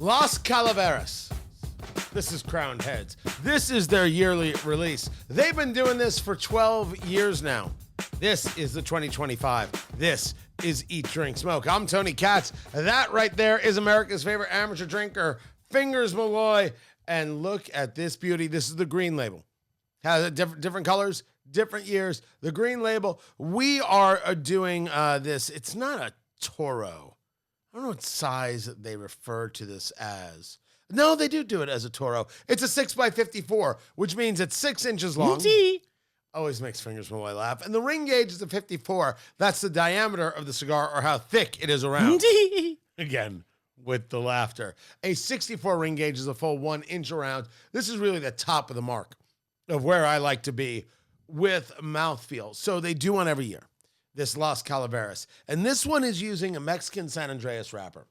Las Calaveras. This is Crowned Heads. This is their yearly release. They've been doing this for 12 years now. This is the 2025. This is Eat, Drink, Smoke. I'm Tony Katz. That right there is America's favorite amateur drinker, Fingers Malloy. And look at this beauty. This is the green label. Has different colors, different years. The green label. We are doing this. It's not a Toro. I don't know what size they refer to this as. No, they do it as a Toro. It's a 6x54, which means it's 6 inches long. Always makes Fingers Malloy laugh. And the ring gauge is a 54. That's the diameter of the cigar or how thick it is around. Again, with the laughter. A 64 ring gauge is a full 1 inch around. This is really the top of the mark of where I like to be with mouthfeel. So they do one every year, this Las Calaveras. And this one is using a Mexican San Andreas wrapper.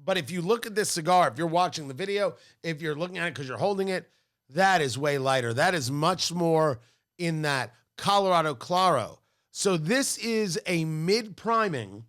But if you look at this cigar, if you're watching the video, if you're looking at it because you're holding it, that is way lighter. That is much more in that Colorado Claro. So this is a mid-priming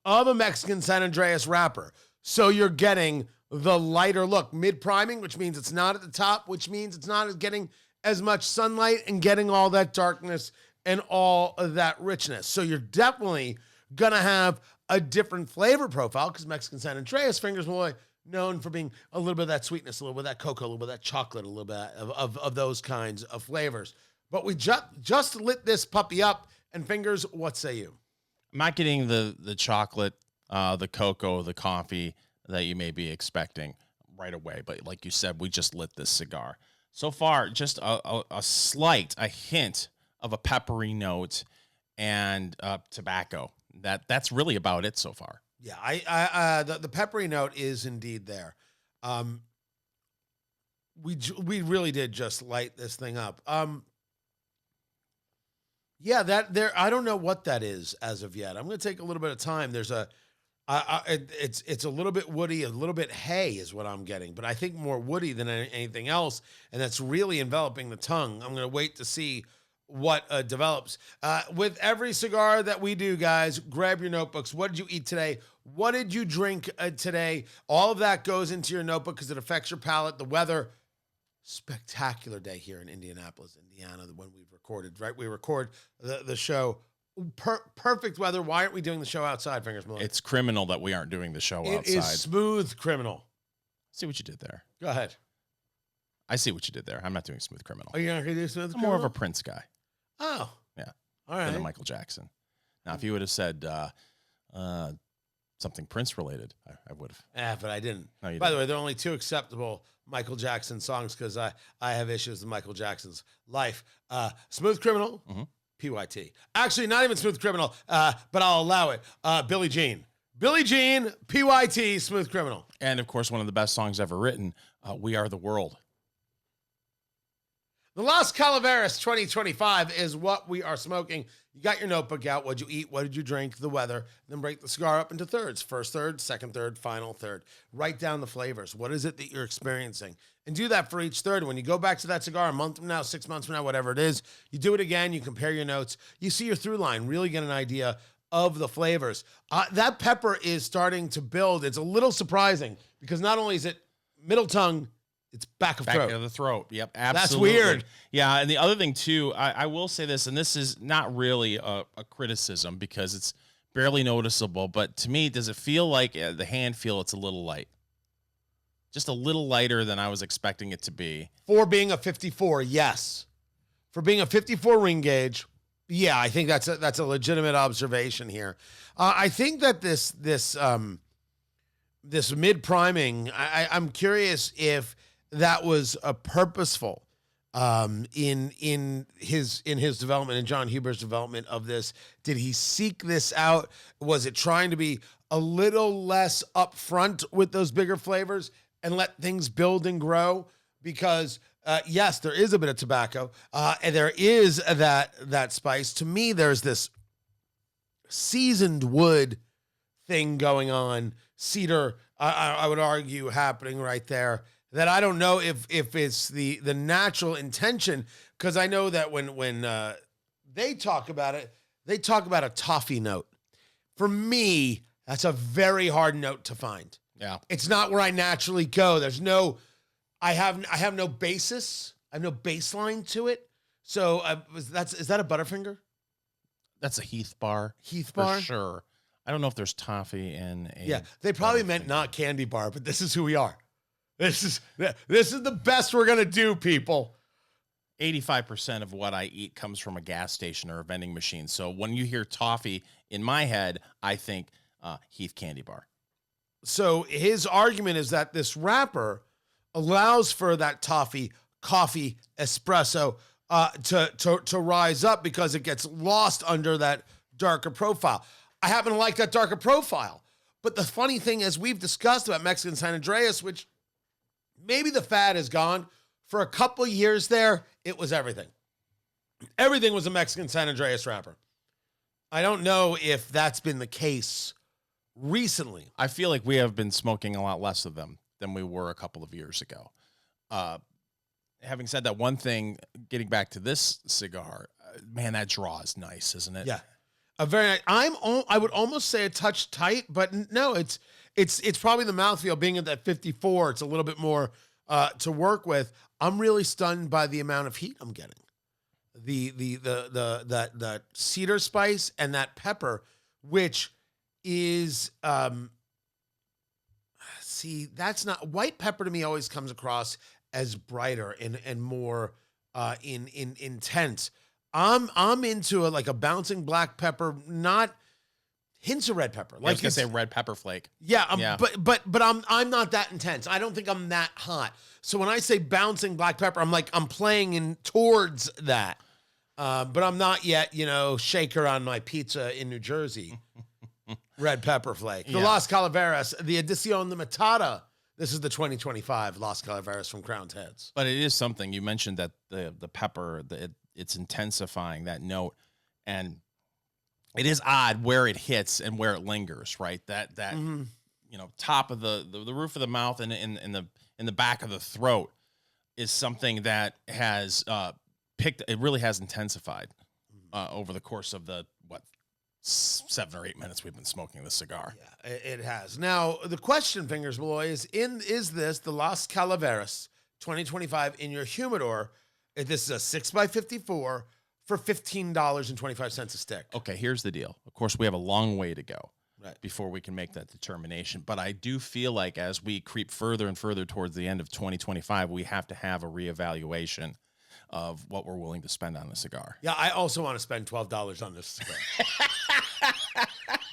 of a Mexican San Andreas wrapper. So you're getting the lighter look. Mid-priming, which means it's not at the top, which means it's not getting as much sunlight and getting all that darkness and all of that richness. So you're definitely going to have a different flavor profile because Mexican San Andreas, Fingers Malloy, known for being a little bit of that sweetness, a little bit of that cocoa, a little bit of that chocolate, a little bit of those kinds of flavors. But we just lit this puppy up, and Fingers, what say you? I'm not getting the chocolate, the cocoa, the coffee that you may be expecting right away. But like you said, we just lit this cigar. So far, just a hint of a peppery note and tobacco. That's really about it so far. Yeah, the peppery note is indeed there. We really did just light this thing up. Yeah, that there. I don't know what that is as of yet. I'm going to take a little bit of time. There's it's a little bit woody, a little bit hay is what I'm getting, but I think more woody than anything else, and that's really enveloping the tongue. I'm going to wait to see what develops. With every cigar that we do, guys, grab your notebooks. What did you eat today? What did you drink today? All of that goes into your notebook because it affects your palate, the weather. Spectacular day here in Indianapolis, Indiana, when we've recorded, right? We record the show. Perfect weather. Why aren't we doing the show outside, Fingers Malloy? It's criminal that we aren't doing the show outside. It is smooth criminal. See what you did there. Go ahead. I see what you did there. I'm not doing smooth criminal. Are you not going to do smooth criminal? I'm more of a Prince guy. Oh. Yeah. All right. Than a Michael Jackson. Now, if you would have said something Prince related, I would have. Yeah, but I didn't. No, you By didn't. the way, there are only 2 acceptable Michael Jackson songs because I have issues with Michael Jackson's life. Smooth Criminal, PYT. Actually, not even Smooth Criminal, but I'll allow it. Billie Jean. Billie Jean, PYT, Smooth Criminal. And, of course, one of the best songs ever written, We Are the World. The Las Calaveras 2025 is what we are smoking. You got your notebook out. What'd you eat? What did you drink? The weather. Then break the cigar up into thirds. First third, second third, final third. Write down the flavors. What is it that you're experiencing? And do that for each third. When you go back to that cigar a month from now, 6 months from now, whatever it is, you do it again. You compare your notes. You see your through line. Really get an idea of the flavors. That pepper is starting to build. It's a little surprising because not only is it middle tongue, it's back of throat. Back of the throat. Yep, absolutely. That's weird. Yeah, and the other thing, too, I will say this, and this is not really a criticism because it's barely noticeable, but to me, does it feel like the hand feel it's a little light? Just a little lighter than I was expecting it to be. For being a 54, yes. For being a 54 ring gauge, yeah, I think that's a legitimate observation here. I think that this mid priming, I'm curious if that was a purposeful in his development, in John Huber's development of this. Did he seek this out? Was it trying to be a little less upfront with those bigger flavors and let things build and grow? Because yes, there is a bit of tobacco, and there is that spice. To me, there's this seasoned wood thing going on, cedar. I would argue happening right there. That I don't know if it's the natural intention, because I know that when they talk about it, they talk about a toffee note. For me, that's a very hard note to find. Yeah. It's not where I naturally go. There's no, I have no basis. I have no baseline to it. So is that a Butterfinger? That's a Heath bar. Heath for bar? sure. I don't know if there's toffee in a. Yeah, they probably meant not candy bar, but this is who we are. This is the best we're gonna do, people. 85% of what I eat comes from a gas station or a vending machine. So when you hear toffee, in my head, I think Heath candy bar. So his argument is that this wrapper allows for that toffee, coffee, espresso to rise up because it gets lost under that darker profile. I happen to like that darker profile. But the funny thing is, we've discussed about Mexican San Andreas, which maybe the fad is gone. For a couple of years there, it was everything. Everything was a Mexican San Andreas wrapper. I don't know if that's been the case recently. I feel like we have been smoking a lot less of them than we were a couple of years ago. Having said that, one thing, getting back to this cigar, man, that draw is nice, isn't it? Yeah. A very nice. I would almost say a touch tight, but no, it's probably the mouthfeel being at that 54. It's a little bit more to work with. I'm really stunned by the amount of heat I'm getting. The cedar spice and that pepper, which is that's not white pepper to me always comes across as brighter and more intense. I'm into a bouncing black pepper, not hints of red pepper. I was gonna say red pepper flake. Yeah, but I'm not that intense. I don't think I'm that hot. So when I say bouncing black pepper, I'm playing in towards that. But I'm not yet, shaker on my pizza in New Jersey. Red pepper flake. The Las Calaveras, the Edición Limitada. This is the 2025 Las Calaveras from Crowned Heads. But it is something. You mentioned that the pepper, it's intensifying that note, and it is odd where it hits and where it lingers, right? That top of the roof of the mouth and in the back of the throat is something that has it really has intensified over the course of the 7 or 8 minutes we've been smoking this cigar. Yeah, it has. Now the question, Fingers Malloy, is this the Las Calaveras 2025 in your humidor? This is a 6x54 for $15.25 a stick. Okay, here's the deal. Of course, we have a long way to go right before we can make that determination. But I do feel like as we creep further and further towards the end of 2025, we have to have a reevaluation of what we're willing to spend on a cigar. Yeah, I also want to spend $12 on this cigar.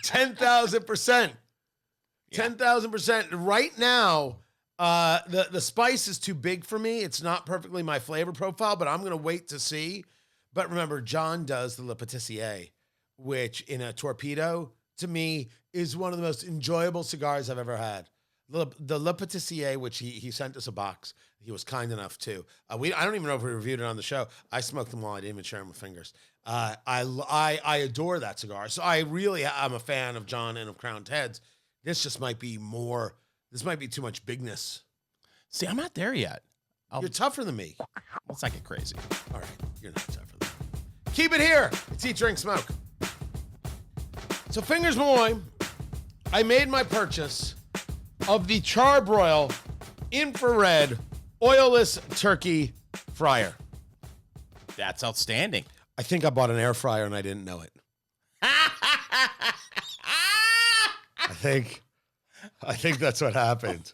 10,000%. 10,000%. Right now, the spice is too big for me. It's not perfectly my flavor profile, but I'm going to wait to see. But remember, John does the Le Patissier, which in a torpedo, to me, is one of the most enjoyable cigars I've ever had. The Le Patissier, which he sent us a box. He was kind enough to. I don't even know if we reviewed it on the show. I smoked them all. I didn't even share them with Fingers. I adore that cigar. So I'm a fan of John and of Crowned Heads. This just might be more. This might be too much bigness. See, I'm not there yet. You're tougher than me. Let's not get crazy. All right, you're not tougher than me. Keep it here. It's Eat, Drink, Smoke. So Fingers Malloy, I made my purchase of the Charbroil infrared oilless turkey fryer. That's outstanding. I think I bought an air fryer and I didn't know it. I think that's what happened.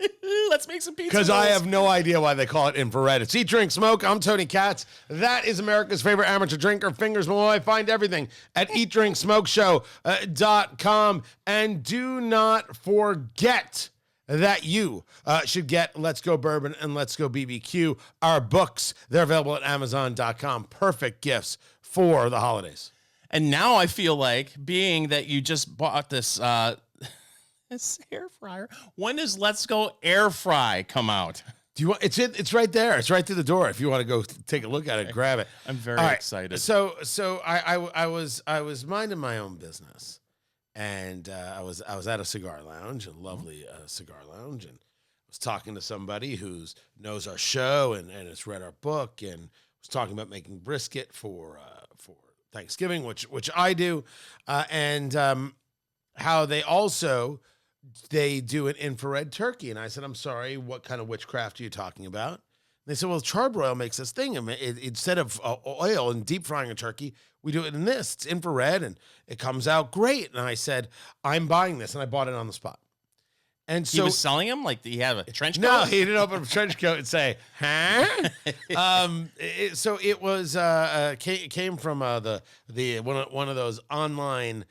Let's make some pizza. Because I have no idea why they call it infrared. It's Eat, Drink, Smoke. I'm Tony Katz. That is America's favorite amateur drinker, Fingers Malloy. Find everything at eatdrinksmokeshow.com. And do not forget that you should get Let's Go Bourbon and Let's Go BBQ, our books. They're available at Amazon.com. Perfect gifts for the holidays. And now I feel like, being that you just bought this this air fryer, when does Let's Go Air Fry come out? Do you want? It's right there. It's right through the door. If you want to go take a look at it, grab it. I'm very excited. So I was minding my own business, and I was at a cigar lounge, a lovely cigar lounge, and was talking to somebody who knows our show and has read our book, and was talking about making brisket for Thanksgiving, which I do, and how they also they do an infrared turkey. And I said, I'm sorry, what kind of witchcraft are you talking about? They said, well, charbroil makes this thing. I mean, instead of oil and deep frying a turkey, we do it in this. It's infrared, and it comes out great. And I said, I'm buying this, and I bought it on the spot. And so he was selling them like he had a trench coat. No, he didn't open a trench coat and say, "Huh?" So it was came from the one of those online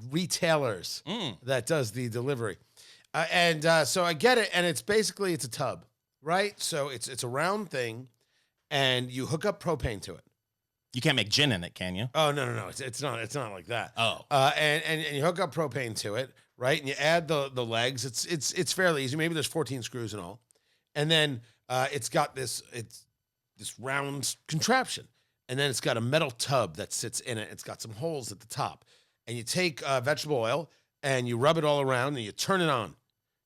retailers that does the delivery, and so I get it, and it's basically it's a tub. Right, so it's a round thing, and you hook up propane to it. You can't make gin in it, can you? Oh no, it's not like that. Oh, and you hook up propane to it, right? And you add the legs. It's fairly easy. Maybe there's 14 screws in all, and then it's got this round contraption, and then it's got a metal tub that sits in it. It's got some holes at the top, and you take vegetable oil and you rub it all around, and you turn it on.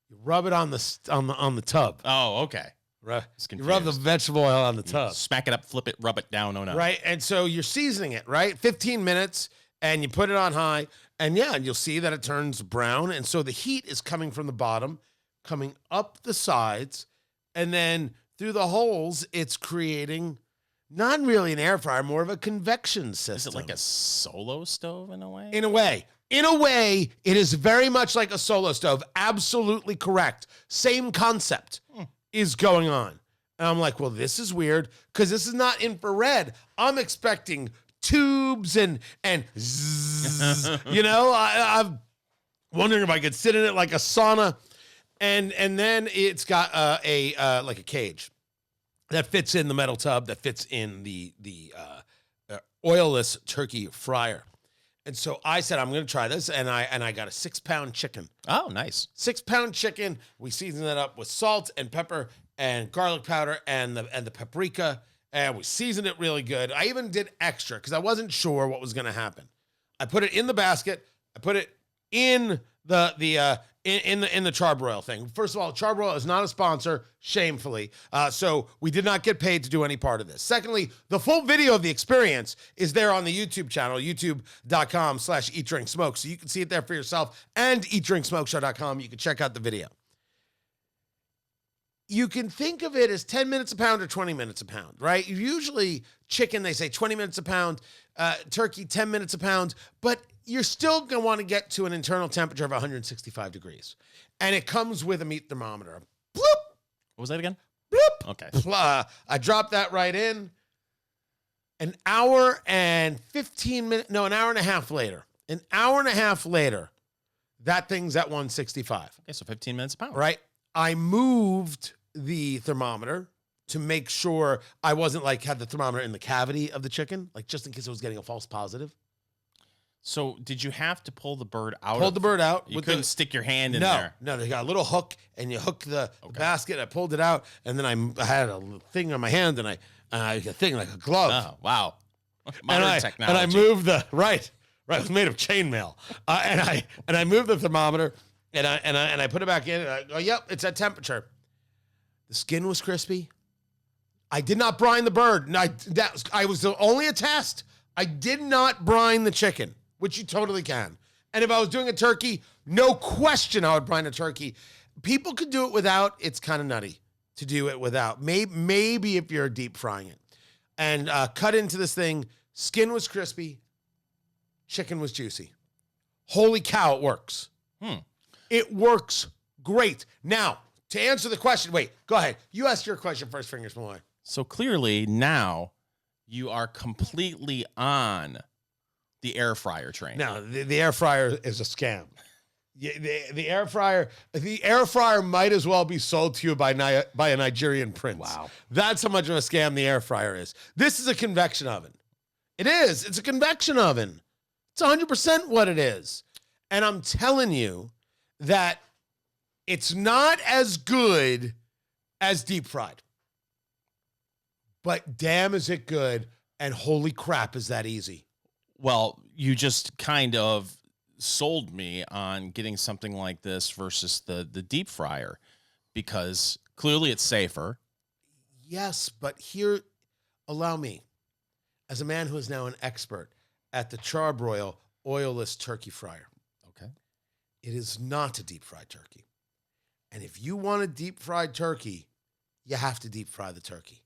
You rub it on the tub. Oh, okay. Right. You rub the vegetable oil on the tub. Smack it up, flip it, rub it down. Oh no. Right. And so you're seasoning it, right? 15 minutes, and you put it on high, and you'll see that it turns brown. And so the heat is coming from the bottom, coming up the sides, and then through the holes, it's creating not really an air fryer, more of a convection system. Is it like a solo stove in a way? In a way, it is very much like a solo stove. Absolutely correct. Same concept is going on. And I'm like, well, this is weird because this is not infrared. I'm expecting tubes and zzz, I'm wondering if I could sit in it like a sauna. And then it's got like a cage that fits in the metal tub that fits in the oilless turkey fryer. And so I said, I'm going to try this. And I got a 6-pound chicken. Oh, nice. 6-pound chicken. We seasoned it up with salt and pepper and garlic powder and the paprika. And we seasoned it really good. I even did extra because I wasn't sure what was going to happen. I put it in the basket. I put it in the charbroil thing. First of all, charbroil is not a sponsor, shamefully. So we did not get paid to do any part of this. Secondly, the full video of the experience is there on the YouTube channel, youtube.com/eatdrinksmoke. So you can see it there for yourself, and eatdrinksmokeshow.com. You can check out the video. You can think of it as 10 minutes a pound or 20 minutes a pound, right? Usually chicken, they say 20 minutes a pound, turkey, 10 minutes a pound, but you're still going to want to get to an internal temperature of 165 degrees. And it comes with a meat thermometer. Bloop! What was that again? Bloop! Okay. I dropped that right in. An hour and 15 minutes, no, an hour and a half later. An hour and a half later, that thing's at 165. Okay, so 15 minutes a pound. Right? I moved the thermometer to make sure I wasn't had the thermometer in the cavity of the chicken, just in case it was getting a false positive. So did you have to pull the bird out? Pulled the bird out. You couldn't stick your hand in there. No, they got a little hook, and you hook the basket. I pulled it out, and then I had a thing on my hand, and a thing like a glove. Oh, wow. Modern technology. And I moved right. It was made of chainmail. And I moved the thermometer, and I put it back in, and I go, yep, it's at temperature. The skin was crispy. I did not brine the bird. I was only a test. I did not brine the chicken, which you totally can. And if I was doing a turkey, no question I would brine a turkey. People could do it without. It's kind of nutty to do it without. Maybe if you're deep frying it. And cut into this thing. Skin was crispy. Chicken was juicy. Holy cow, it works. It works great. Now, to answer the question, wait, go ahead. You ask your question first, Fingers Malloy. So clearly now you are completely on the air fryer train. No, the air fryer is a scam. The air fryer might as well be sold to you by a Nigerian prince. Wow. That's how much of a scam the air fryer is. This is a convection oven. It is. It's a convection oven. It's 100% what it is. And I'm telling you that it's not as good as deep fried. But damn, is it good, and holy crap, is that easy. Well, you just kind of sold me on getting something like this versus the deep fryer, because clearly it's safer. Yes, but here, allow me, as a man who is now an expert at the charbroil oilless turkey fryer. Okay. It is not a deep fried turkey. And if you want a deep fried turkey, you have to deep fry the turkey.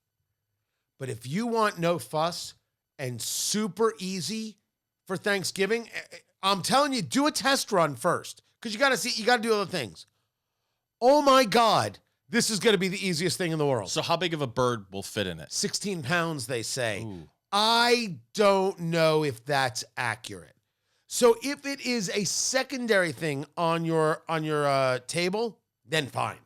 But if you want no fuss and super easy for Thanksgiving, I'm telling you, do a test run first. Because you got to do other things. Oh my God, this is going to be the easiest thing in the world. So how big of a bird will fit in it? 16 pounds, they say. Ooh. I don't know if that's accurate. So if it is a secondary thing on your table, then fine.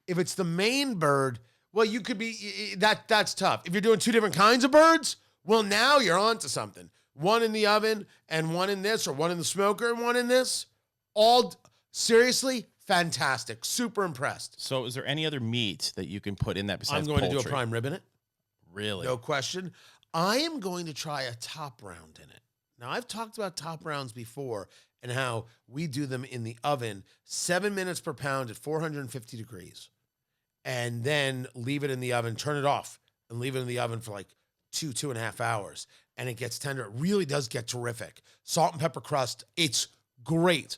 If it's the main bird, well, you could be that's tough. If you're doing two different kinds of birds, well, now you're on to something. One in the oven and one in this, or one in the smoker and one in this. All seriously fantastic. Super impressed. So is there any other meat that you can put in that besides I'm going poultry? to do a prime rib in it. Really? No question. I am going to try a top round in it. Now, I've talked about top rounds before and how we do them in the oven, 7 minutes per pound at 450 degrees, and then leave it in the oven, turn it off, and leave it in the oven for like 2.5 hours, and it gets tender. It really does get terrific. Salt and pepper crust, it's great.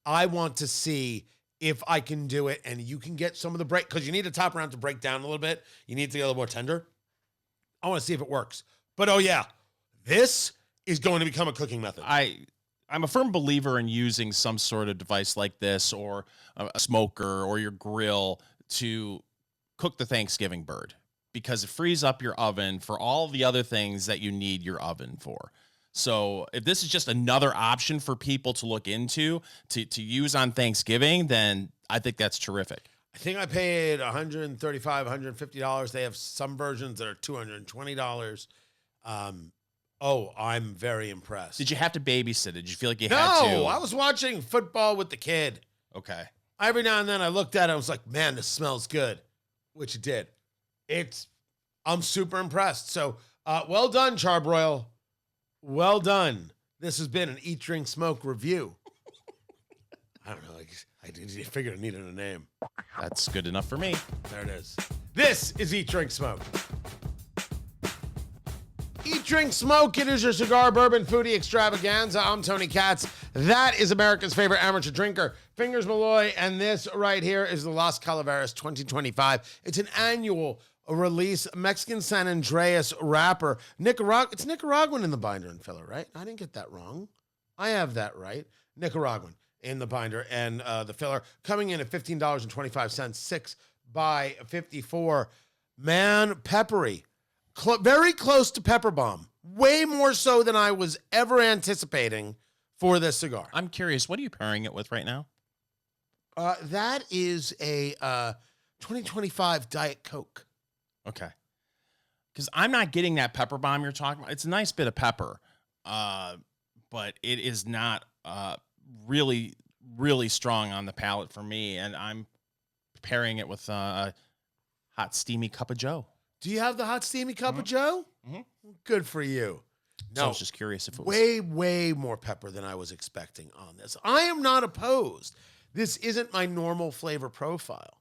I want to see if I can do it, and you can get some of the break, because you need a top round to break down a little bit. You need to get a little more tender. I want to see if it works. But, oh, yeah, this is going to become a cooking method. I'm a firm believer in using some sort of device like this, or a smoker or your grill, to cook the Thanksgiving bird, because it frees up your oven for all the other things that you need your oven for. So if this is just another option for people to look into to use on Thanksgiving, then I think that's terrific. I think I paid $135, $150. They have some versions that are $220. I'm very impressed. Did you have to babysit it? Did you feel like you No, had to? I was watching football with the kid. Okay. Every now and then I looked at it, I was like, man, this smells good, which it did. I'm super impressed. So, well done, Charbroil. Well done. This has been an Eat, Drink, Smoke review. I don't know. I figured I needed a name. That's good enough for me. There it is. This is Eat, Drink, Smoke. Eat, Drink, Smoke. It is your cigar, bourbon, foodie extravaganza. I'm Tony Katz. That is America's favorite amateur drinker, Fingers Malloy. And this right here is the Las Calaveras 2025. It's an annual release, Mexican San Andreas wrapper. It's Nicaraguan in the binder and filler, right? I didn't get that wrong. I have that right. Nicaraguan in the binder and the filler, coming in at $15.25, 6 by 54. Man, peppery. Very close to Pepper Bomb. Way more so than I was ever anticipating for this cigar. I'm curious, what are you pairing it with right now? That is a 2025 Diet Coke. Okay. Because I'm not getting that pepper bomb you're talking about. It's a nice bit of pepper, but it is not really, really strong on the palate for me. And I'm pairing it with a hot, steamy cup of joe. Do you have the hot, steamy cup of joe? Mm-hmm. Good for you. No, So I was just curious if it was way more pepper than I was expecting on this. I am not opposed. This isn't my normal flavor profile.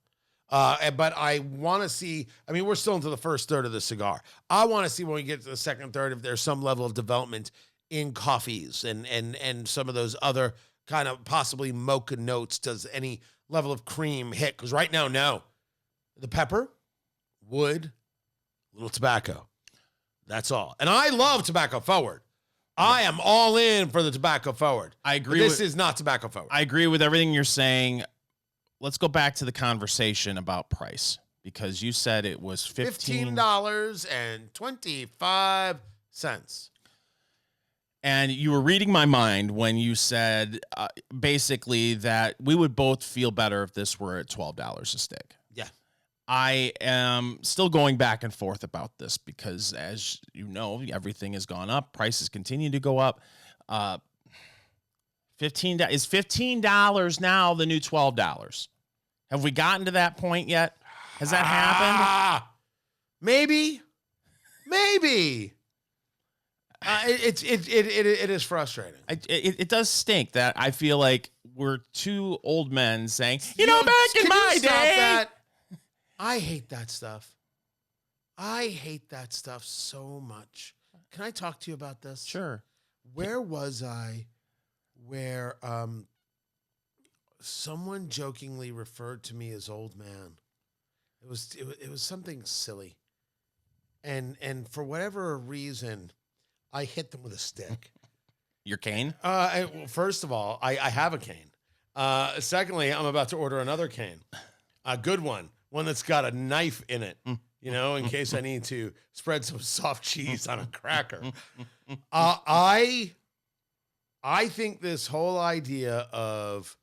But I want to see, we're still into the first third of the cigar. I want to see when we get to the second third if there's some level of development in coffees and some of those other kind of possibly mocha notes. Does any level of cream hit? Because right now, no. The pepper, wood, little tobacco. That's all. And I love tobacco forward. I am all in for the tobacco forward. I agree. This is not tobacco forward. I agree with everything you're saying. Let's go back to the conversation about price, because you said it was $15.25. And you were reading my mind when you said basically that we would both feel better if this were at $12 a stick. Yeah. I am still going back and forth about this because, as you know, everything has gone up. Prices continue to go up. $15 now the new $12? Have we gotten to that point yet? Has that happened? Maybe. It is frustrating. It does stink that I feel like we're two old men saying, back in my day. I hate that stuff. I hate that stuff so much. Can I talk to you about this? Sure. Where was I? Where someone jokingly referred to me as old man. It was something silly. And for whatever reason, I hit them with a stick. Your cane? Well, first of all, I have a cane. Secondly, I'm about to order another cane. A good one that's got a knife in it, in case I need to spread some soft cheese on a cracker. I think this whole idea of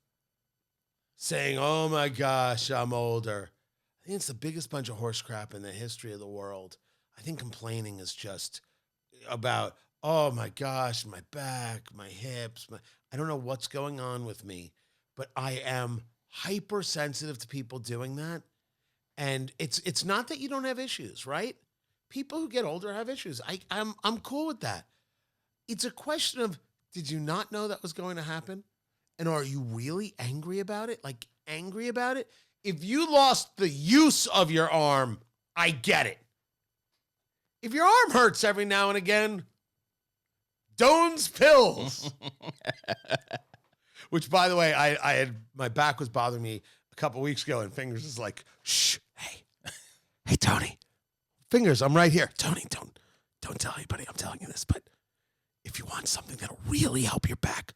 saying, oh my gosh, I'm older, I think it's the biggest bunch of horse crap in the history of the world. I think complaining is just about, oh my gosh, my back, my hips, I don't know what's going on with me, but I am hypersensitive to people doing that. And it's not that you don't have issues, right? People who get older have issues. I'm cool with that. It's a question of, did you not know that was going to happen? And are you really angry about it? Like, angry about it? If you lost the use of your arm, I get it. If your arm hurts every now and again, Doan's pills. Which, by the way, I had, my back was bothering me a couple weeks ago, and Fingers is like, shh, hey, Tony, Fingers, I'm right here. Tony, don't tell anybody I'm telling you this, but if you want something that'll really help your back.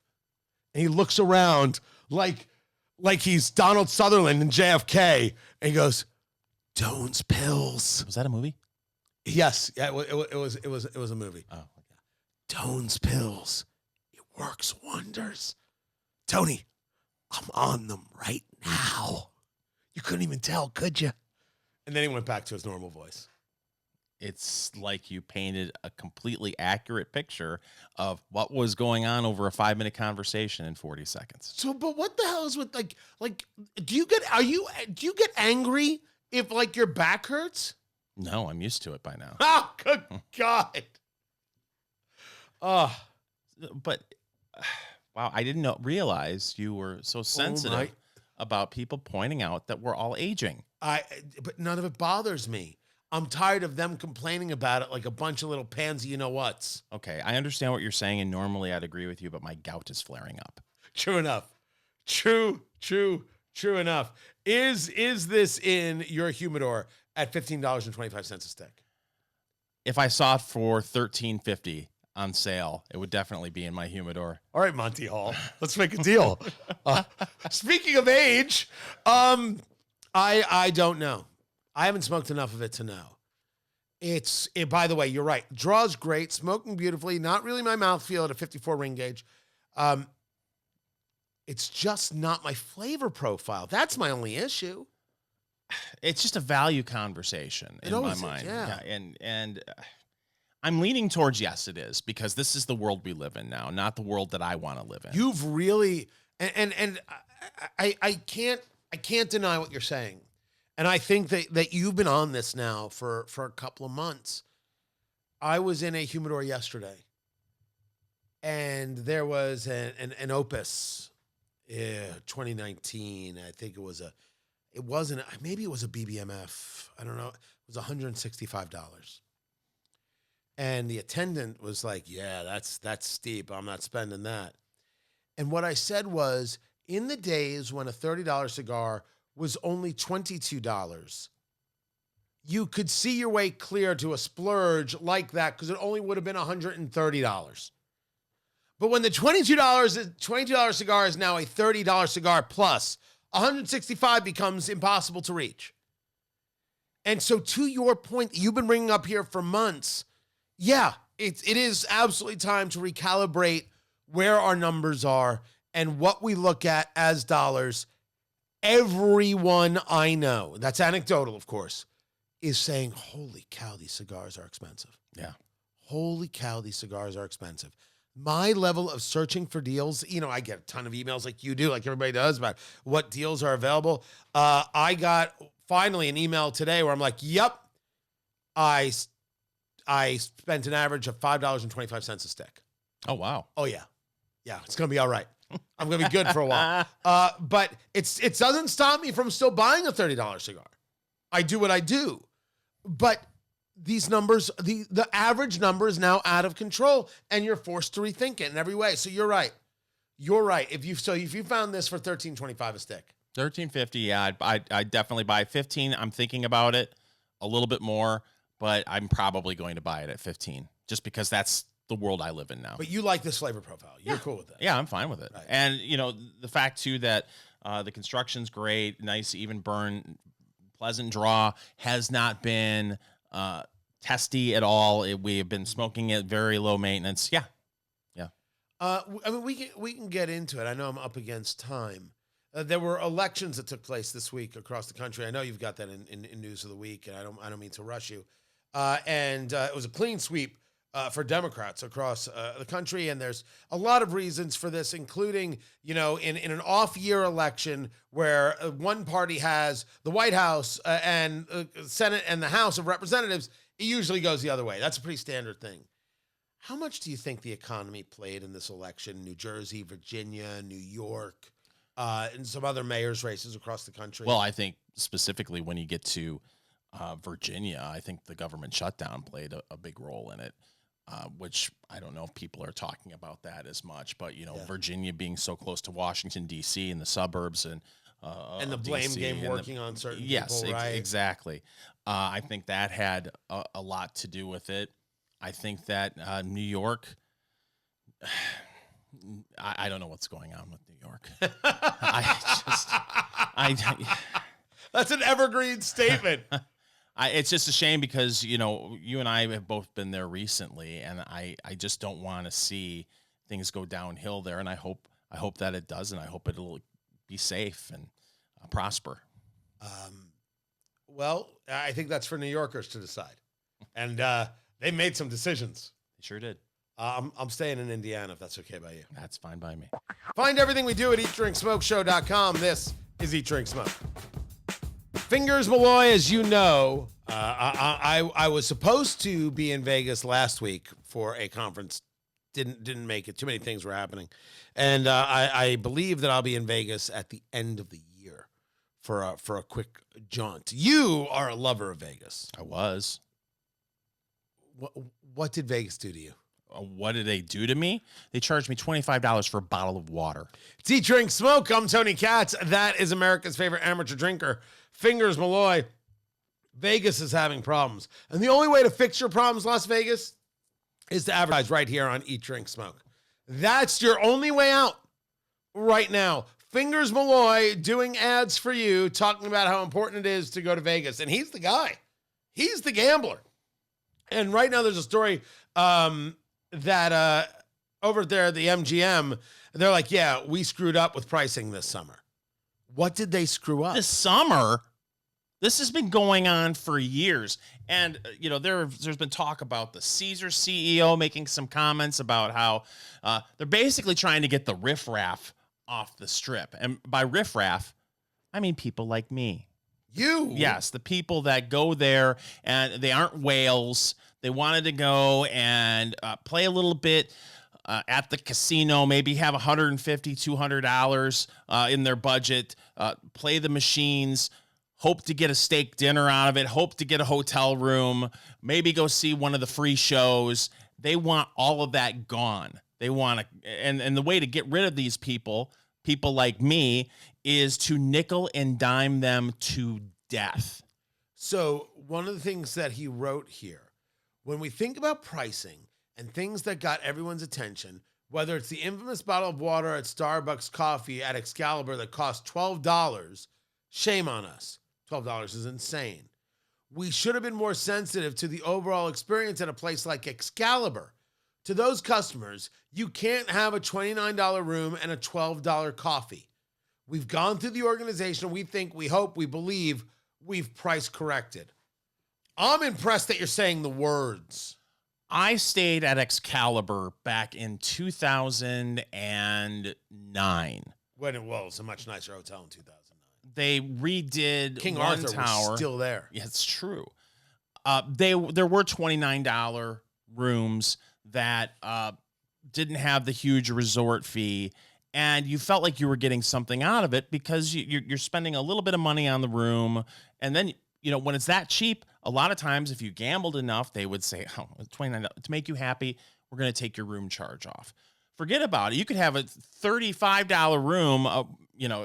And he looks around like he's Donald Sutherland in JFK, and he goes, Doan's pills. Was that a movie? Yes, yeah, it was a movie. Oh, okay. Doan's pills. It works wonders. Tony, I'm on them right now. You couldn't even tell, could you? And then he went back to his normal voice. It's like you painted a completely accurate picture of what was going on over a 5-minute conversation in 40 seconds. So, but what the hell is with like, do you get angry if like your back hurts? No, I'm used to it by now. Oh, good God. Oh, but wow, I didn't realize you were so sensitive about people pointing out that we're all aging. But none of it bothers me. I'm tired of them complaining about it like a bunch of little pansy you-know-whats. Okay, I understand what you're saying, and normally I'd agree with you, but my gout is flaring up. True enough. True enough. Is this in your humidor at $15.25 a stick? If I saw it for $13.50 on sale, it would definitely be in my humidor. All right, Monty Hall, let's make a deal. Speaking of age, I don't know. I haven't smoked enough of it to know. By the way, you're right. Draws great, smoking beautifully. Not really my mouthfeel at a 54 ring gauge. It's just not my flavor profile. That's my only issue. It's just a value conversation in my mind. Yeah. And I'm leaning towards yes, it is, because this is the world we live in now, not the world that I want to live in. You've really, and I can't deny what you're saying. And I think that you've been on this now for a couple of months. I was in a humidor yesterday, and there was an Opus, 2019. I think maybe it was a BBMF. I don't know. It was $165. And the attendant was like, yeah, that's steep. I'm not spending that. And what I said was, in the days when a $30 cigar was only $22, you could see your way clear to a splurge like that because it only would have been $130. But when the $22 cigar is now a $30 cigar plus, $165 becomes impossible to reach. And so to your point that you've been bringing up here for months, yeah, it is absolutely time to recalibrate where our numbers are and what we look at as dollars. Everyone I know, that's anecdotal, of course, is saying, holy cow, these cigars are expensive. Yeah. Holy cow, these cigars are expensive. My level of searching for deals, I get a ton of emails like you do, like everybody does, about what deals are available. I got finally an email today where I'm like, yep, I spent an average of $5.25 a stick. Oh, wow. Oh, yeah. Yeah, it's going to be all right. I'm going to be good for a while. But it doesn't stop me from still buying a $30 cigar. I do what I do. But these numbers, the average number is now out of control, and you're forced to rethink it in every way. So you're right. You're right. If you found this for $13.25 a stick. $13.50, yeah, I'd definitely buy 15. I'm thinking about it a little bit more, but I'm probably going to buy it at 15 just because that's the world I live in now. But you like this flavor profile. You're cool with that. Yeah, I'm fine with it. Right. And, the fact, too, that the construction's great, nice, even burn, pleasant draw, has not been testy at all. We have been smoking it, very low maintenance. Yeah. I mean, we can get into it. I know I'm up against time. There were elections that took place this week across the country. I know you've got that in news of the week, and I don't mean to rush you. And it was a clean sweep for Democrats across the country, and there's a lot of reasons for this, including in an off-year election where one party has the White House and Senate and the House of Representatives. It usually goes the other way. That's a pretty standard thing. How much do you think the economy played in this election? New Jersey, Virginia, New York, and some other mayor's races across the country? Well, I think specifically when you get to Virginia, I think the government shutdown played a big role in it, which I don't know if people are talking about that as much. But, Virginia being so close to Washington, D.C. and the suburbs and the blame DC game working on certain people, right? Exactly. I think that had a lot to do with it. I think that New York, I don't know what's going on with New York. That's an evergreen statement. It's just a shame because, you and I have both been there recently, and I just don't want to see things go downhill there. And I hope that it does, and I hope it'll be safe and prosper. Well, I think that's for New Yorkers to decide. And they made some decisions. They sure did. I'm staying in Indiana, if that's okay by you. That's fine by me. Find everything we do at eatdrinksmokeshow.com. This is Eat, Drink, Smoke. Fingers Malloy, as you know, I was supposed to be in Vegas last week for a conference. Didn't make it. Too many things were happening. And I believe that I'll be in Vegas at the end of the year for a quick jaunt. You are a lover of Vegas. I was. What did Vegas do to you? What did they do to me? They charged me $25 for a bottle of water. It's Eat, Drink, Smoke. I'm Tony Katz. That is America's favorite amateur drinker, Fingers Malloy. Vegas is having problems. And the only way to fix your problems, Las Vegas, is to advertise right here on Eat, Drink, Smoke. That's your only way out right now. Fingers Malloy doing ads for you, talking about how important it is to go to Vegas. And he's the guy. He's the gambler. And right now there's a story that over there at the MGM, they're like, yeah, we screwed up with pricing this summer. What did they screw up? This summer? This has been going on for years. And, there's been talk about the Caesar CEO making some comments about how they're basically trying to get the riffraff off the strip. And by riffraff, I mean people like me. You? Yes, the people that go there and they aren't whales. They wanted to go and play a little bit at the casino, maybe have $150, $200 in their budget, play the machines, hope to get a steak dinner out of it, hope to get a hotel room, maybe go see one of the free shows. They want all of that gone. They want to, and the way to get rid of these people like me, is to nickel and dime them to death. So one of the things that he wrote here, when we think about pricing and things that got everyone's attention, whether it's the infamous bottle of water at Starbucks coffee at Excalibur that cost $12, shame on us. $12 is insane. We should have been more sensitive to the overall experience at a place like Excalibur. To those customers, you can't have a $29 room and a $12 coffee. We've gone through the organization. We think, we hope, we believe we've price corrected. I'm impressed that you're saying the words. I stayed at Excalibur back in 2009. When it was a much nicer hotel in 2009. They redid King one Arthur tower. was still there. Yeah, it's true. There were $29 rooms that didn't have the huge resort fee, and you felt like you were getting something out of it because you're spending a little bit of money on the room, and then when it's that cheap, a lot of times if you gambled enough, they would say, "Oh, $29 to make you happy, we're going to take your room charge off." forget about it. You could have a $35 room,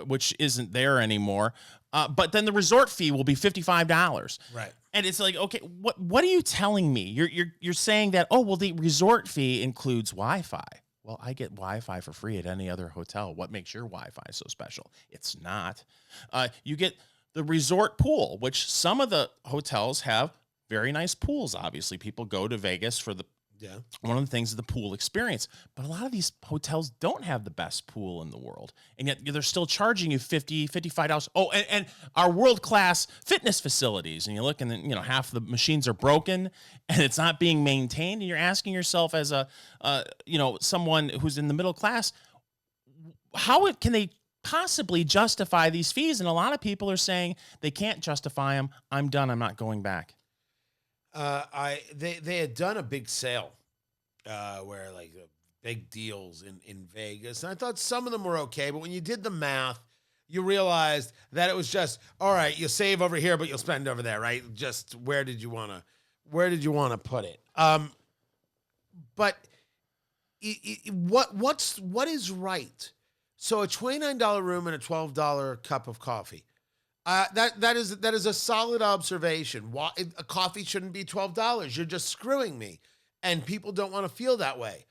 which isn't there anymore. But then the resort fee will be $55. Right. And it's like, okay, what are you telling me? You're saying that, oh, well, the resort fee includes Wi-Fi. Well, I get Wi-Fi for free at any other hotel. What makes your Wi-Fi so special? It's not. You get the resort pool, which some of the hotels have very nice pools. Obviously, people go to Vegas for one of the things is the pool experience. But a lot of these hotels don't have the best pool in the world. And yet they're still charging you $50, $55. Oh, and our world-class fitness facilities. And you look and then, half the machines are broken and it's not being maintained. And you're asking yourself as someone who's in the middle class, how can they possibly justify these fees? And a lot of people are saying they can't justify them. I'm done. I'm not going back. They had done a big sale, where like big deals in Vegas. And I thought some of them were okay, but when you did the math, you realized that it was just, all right, you save over here, but you'll spend over there, right? Just where did you want to put it? But what is right? So a $29 room and a $12 cup of coffee. That is a solid observation. Why a coffee shouldn't be $12? You're just screwing me, and people don't want to feel that way.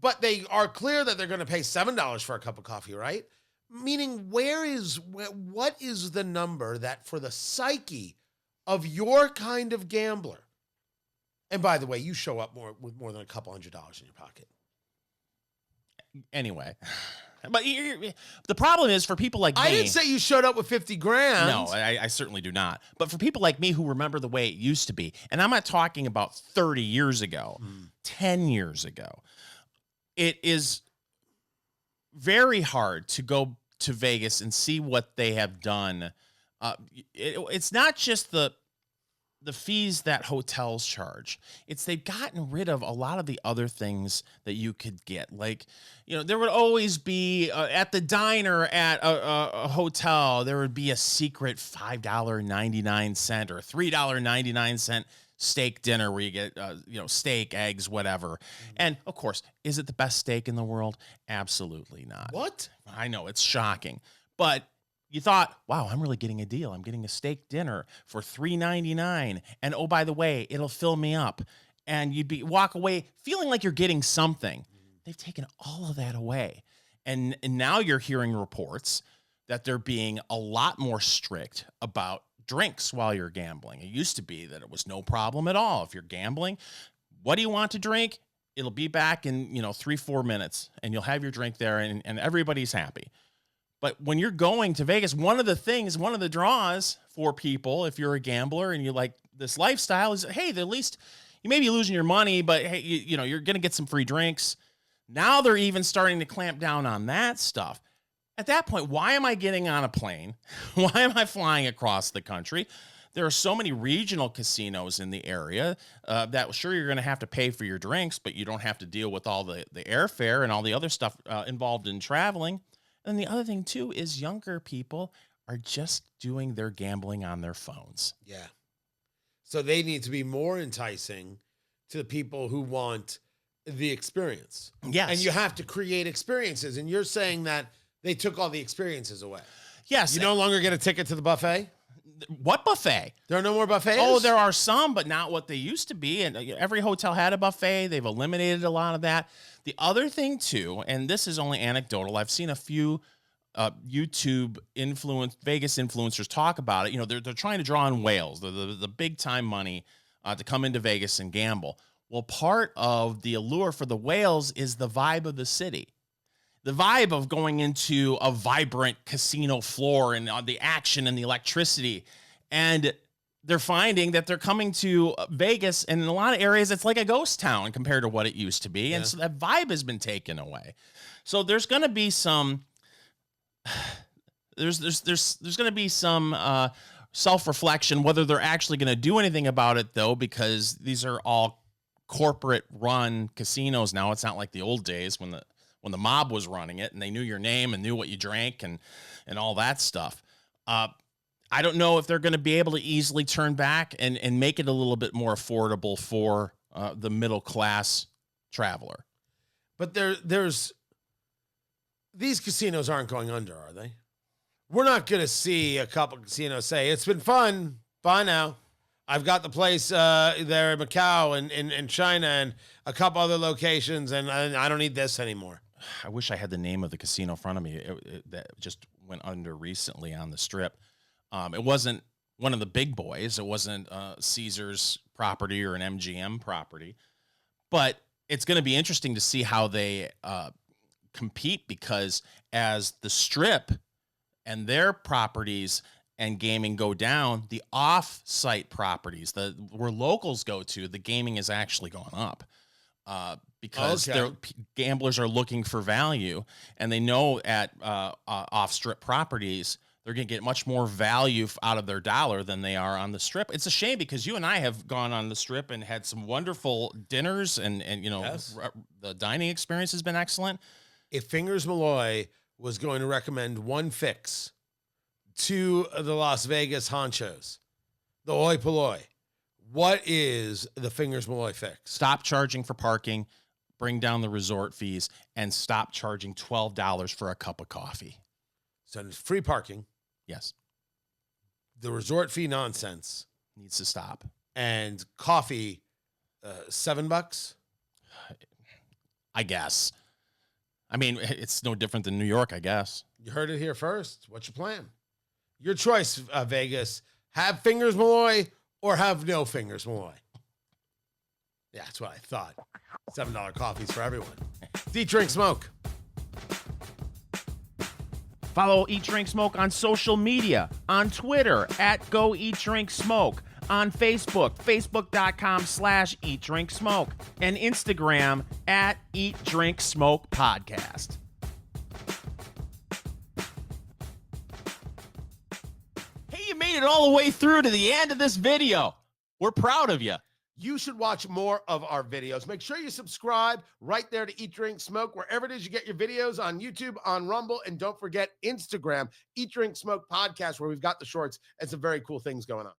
But they are clear that they're going to pay $7 for a cup of coffee, right? Meaning, what is the number that for the psyche of your kind of gambler? And by the way, you show up with more than a couple $100 in your pocket. Anyway. But the problem is for people like me. I didn't say you showed up with 50 grand. No, I certainly do not. But for people like me who remember the way it used to be, and I'm not talking about 30 years ago, 10 years ago, it is very hard to go to Vegas and see what they have done. It's not just the fees that hotels charge. It's they've gotten rid of a lot of the other things that you could get. Like, there would always be at the diner at a hotel, there would be a secret $5.99 or $3.99 steak dinner where you get, steak, eggs, whatever. And of course, is it the best steak in the world? Absolutely not. What? I know, it's shocking. But you thought, wow, I'm really getting a deal. I'm getting a steak dinner for $3.99. And oh, by the way, it'll fill me up. And walk away feeling like you're getting something. They've taken all of that away. And now you're hearing reports that they're being a lot more strict about drinks while you're gambling. It used to be that it was no problem at all. If you're gambling, what do you want to drink? It'll be back in, 3-4 minutes, and you'll have your drink there, and everybody's happy. But when you're going to Vegas, one of the draws for people, if you're a gambler and you like this lifestyle, is, hey, at least you may be losing your money, but hey, you're going to get some free drinks. Now they're even starting to clamp down on that stuff. At that point, why am I getting on a plane? Why am I flying across the country? There are so many regional casinos in the area that sure you're going to have to pay for your drinks, but you don't have to deal with all the airfare and all the other stuff involved in traveling. And the other thing, too, is younger people are just doing their gambling on their phones. Yeah. So they need to be more enticing to the people who want the experience. Yes. And you have to create experiences. And you're saying that they took all the experiences away. Yes. You no longer get a ticket to the buffet? What buffet? There are no more buffets? Oh, there are some, but not what they used to be. And every hotel had a buffet. They've eliminated a lot of that. The other thing, too, and this is only anecdotal, I've seen a few YouTube Vegas influencers talk about it. They're trying to draw in whales, the big time money to come into Vegas and gamble. Well, part of the allure for the whales is the vibe of the city. The vibe of going into a vibrant casino floor and the action and the electricity. And they're finding that they're coming to Vegas, and in a lot of areas, it's like a ghost town compared to what it used to be. Yeah. And so that vibe has been taken away. So there's going to be some, there's going to be some self-reflection, whether they're actually going to do anything about it, though, because these are all corporate run casinos now. It's not like the old days when the mob was running it and they knew your name and knew what you drank and all that stuff. I don't know if they're going to be able to easily turn back and make it a little bit more affordable for the middle class traveler. But there's these casinos aren't going under, are they? We're not going to see a couple casinos say, it's been fun. Bye now. I've got the place there in Macau and in China and a couple other locations, and I don't need this anymore. I wish I had the name of the casino in front of me that just went under recently on the Strip. It wasn't one of the big boys. It wasn't Caesar's property or an MGM property. But it's going to be interesting to see how they compete, because as the Strip and their properties and gaming go down, the off-site properties, where locals go to, the gaming is actually going up. Because gamblers are looking for value, and they know at off-strip properties, they're going to get much more value out of their dollar than they are on the Strip. It's a shame, because you and I have gone on the Strip and had some wonderful dinners, and Yes. The dining experience has been excellent. If Fingers Malloy was going to recommend one fix to the Las Vegas honchos, the oi polloi, what is the Fingers Malloy fix? Stop charging for parking, bring down the resort fees, and stop charging $12 for a cup of coffee. So it's free parking. Yes. The resort fee nonsense Needs to stop. and coffee, $7. I guess. I mean, it's no different than New York, I guess. You heard it here first. What's your plan? Your choice, Vegas. Have Fingers Malloy or have no Fingers Malloy. Yeah, that's what I thought. $7 coffees for everyone. Eat, Drink, Smoke. Follow Eat, Drink, Smoke on social media, on Twitter at Go Eat, Drink, Smoke, on Facebook, facebook.com/Eat, Drink, Smoke, and Instagram at Eat, Drink, Smoke Podcast. Hey, you made it all the way through to the end of this video. We're proud of you. You should watch more of our videos. Make sure you subscribe right there to Eat, Drink, Smoke, wherever it is you get your videos, on YouTube, on Rumble, and don't forget Instagram, Eat, Drink, Smoke Podcast, where we've got the shorts and some very cool things going on.